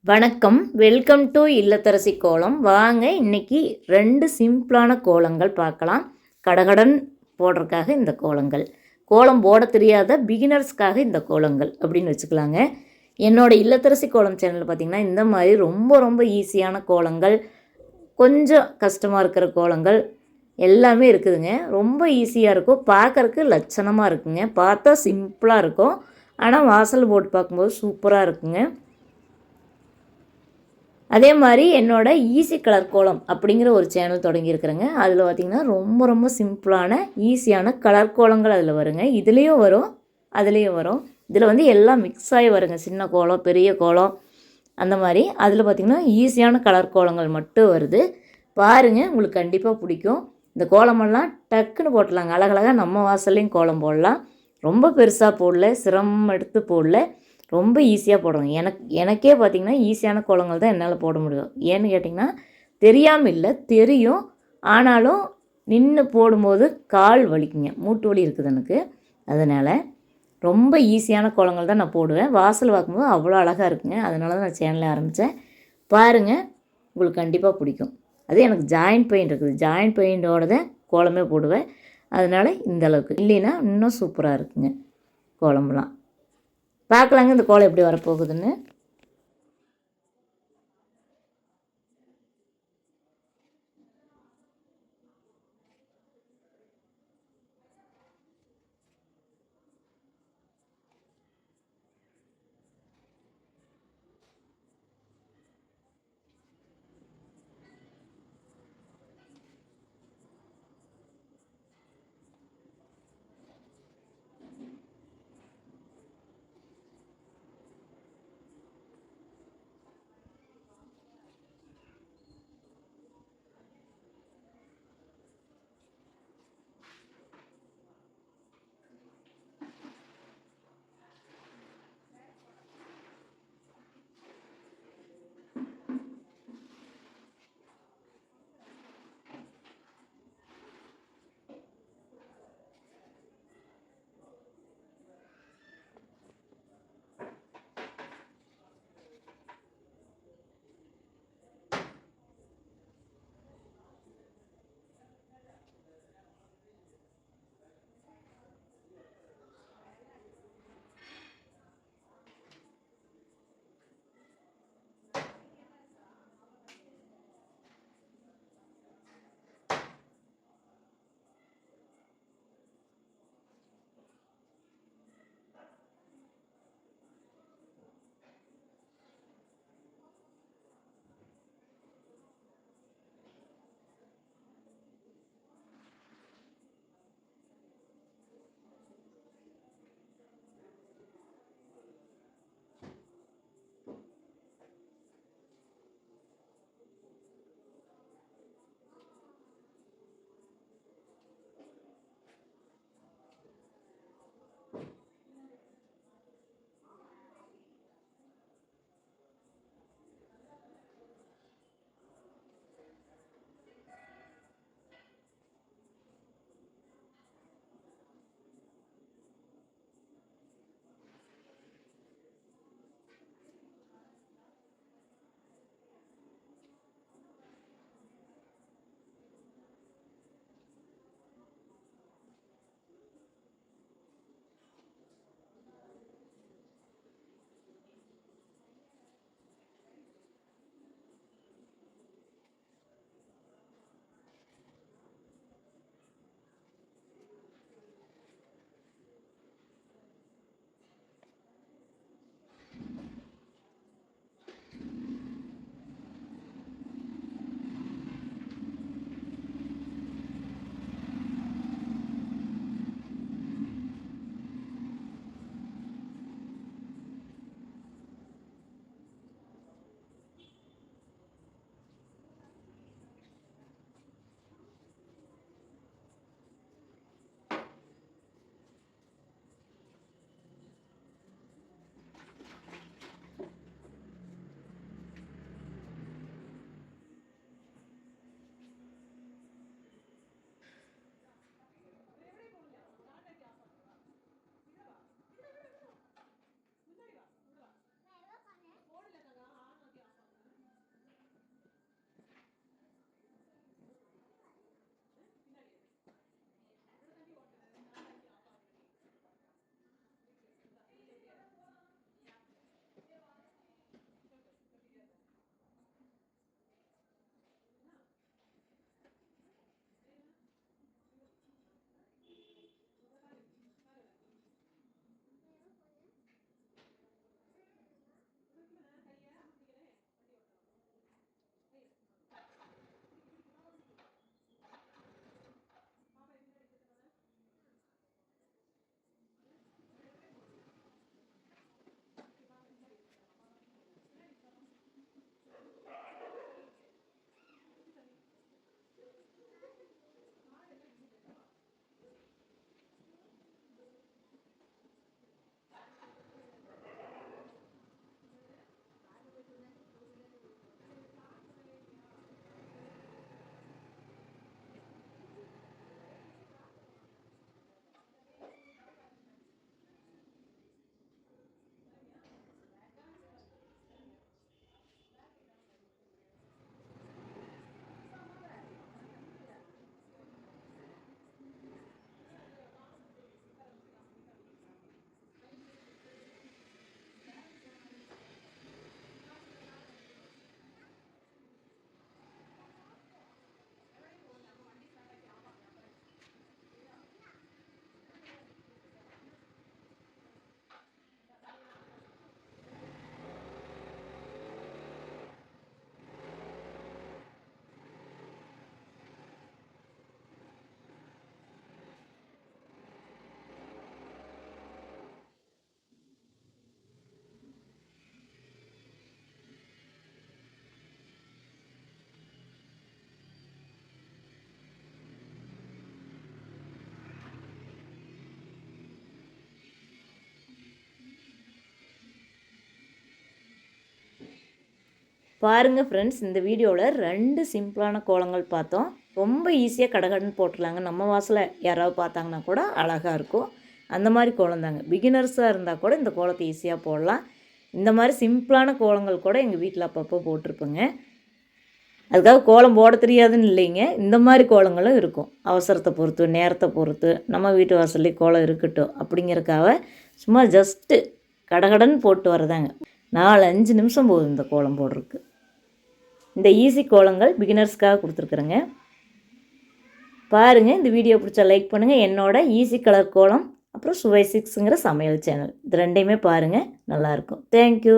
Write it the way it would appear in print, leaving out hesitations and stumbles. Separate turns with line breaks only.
வணக்கம். Welcome to இல்லத்தரசி கோலம். வாங்க இன்னைக்கு 2 சிம்பிளான கோலங்கள் பார்க்கலாம். கடகடன் போடுறதுக்காக இந்த கோலங்கள். கோலம் போட தெரியாத பிகினர்ஸ்க்காக இந்த கோலங்கள் அப்படின்னு வச்சுக்கலாங்க. என்னோட இல்லத்தரசி கோலம் சேனல் பார்த்திங்கன்னா, இந்த மாதிரி ரொம்ப ரொம்ப ஈஸியான கோலங்கள், கொஞ்சம் கஷ்டமாக இருக்கிற கோலங்கள் எல்லாமே இருக்குதுங்க. ரொம்ப ஈஸியாக இருக்கும். பார்க்கறக்கு லட்சணமாக இருக்குங்க. பார்த்தா சிம்பிளாக இருக்கும். ஆனால் வாசல் போட்டு பார்க்கும்போது சூப்பராக இருக்குங்க. அதே மாதிரி என்னோட ஈஸி கலர் கோலம் அப்படிங்கிற ஒரு சேனல் தொடங்கியிருக்கிறேங்க. அதில் பார்த்திங்கன்னா ரொம்ப ரொம்ப சிம்பிளான ஈஸியான கலர் கோலங்கள் அதில் வருங்க. இதுலேயும் வரும், அதுலேயும் வரும். இதில் வந்து எல்லாம் மிக்ஸ் ஆகி வருங்க. சின்ன கோலம், பெரிய கோலம், அந்த மாதிரி. அதில் பார்த்திங்கன்னா ஈஸியான கலர் கோலங்கள் மட்டும் வருது. பாருங்கள், உங்களுக்கு கண்டிப்பாக பிடிக்கும். இந்த கோலமெல்லாம் டக்குன்னு போட்டலாங்க. அழகழகாக நம்ம வாசல்லையும் கோலம் போடலாம். ரொம்ப பெருசாக போடல, சிரமம் எடுத்து போடல, ரொம்ப ஈஸியாக போடுறோங்க. எனக்கே பார்த்திங்கன்னா ஈஸியான கோலங்கள் தான் என்னால் போட முடியும். ஏன்னு கேட்டிங்கன்னா, தெரியாமல் இல்லை, தெரியும். ஆனாலும் நின்று போடும்போது கால் வலிக்குங்க, மூட்டு வலி இருக்குது எனக்கு. அதனால் ரொம்ப ஈஸியான கோலங்கள் தான் நான் போடுவேன். வாசல் பார்க்கும்போது அவ்வளோ அழகாக இருக்குங்க. அதனால தான் நான் சேனலை ஆரம்பித்தேன். பாருங்கள், உங்களுக்கு கண்டிப்பாக பிடிக்கும். அது எனக்கு ஜாயிண்ட் பெயிண்ட் இருக்குது. ஜாயிண்ட் பெயிண்டோட தான் கோலமே போடுவேன். அதனால் இந்த அளவுக்கு இல்லைன்னா இன்னும் சூப்பராக இருக்குங்க கோலம்லாம். பார்க்கலாங்க இந்த கோலம் எப்படி வரப்போகுதுன்னு. பாருங்கள் ஃப்ரெண்ட்ஸ், இந்த வீடியோவில் 2 சிம்பிளான கோலங்கள் பார்த்தோம். ரொம்ப ஈஸியாக கடகடன்னு போட்டுடலாங்க. நம்ம வாசலில் யாராவது பார்த்தாங்கன்னா கூட அழகாக இருக்கும். அந்த மாதிரி கோலம் தாங்க. பிகினர்ஸாக இருந்தால் கூட இந்த கோலத்தை ஈஸியாக போடலாம். இந்த மாதிரி சிம்பிளான கோலங்கள் கூட எங்கள் வீட்டில் அப்பப்போ போட்டிருப்பேங்க. அதுக்காக கோலம் போட தெரியாதுன்னு இல்லைங்க. இந்த மாதிரி கோலங்களும் இருக்கும். அவசரத்தை பொறுத்து, நேரத்தை பொறுத்து, நம்ம வீட்டு வாசல்லே கோலம் இருக்கட்டும் அப்படிங்கிறக்காக சும்மா ஜஸ்ட்டு கடகடன்னு போட்டு வரதாங்க. 4-5 நிமிஷம் போதும் இந்த கோலம் போடுறதுக்கு. இந்த ஈஸி கோலங்கள் பிகினர்ஸ்க்காக கொடுத்துருக்குறேங்க. பாருங்கள், இந்த வீடியோ பிடிச்சா லைக் பண்ணுங்கள். என்னோட ஈஸி கலர் கோலம், அப்புறம் சுவை 6ங்கிற சமையல் சேனல், இது 2யுமே பாருங்கள், நல்லாயிருக்கும். தேங்க்யூ.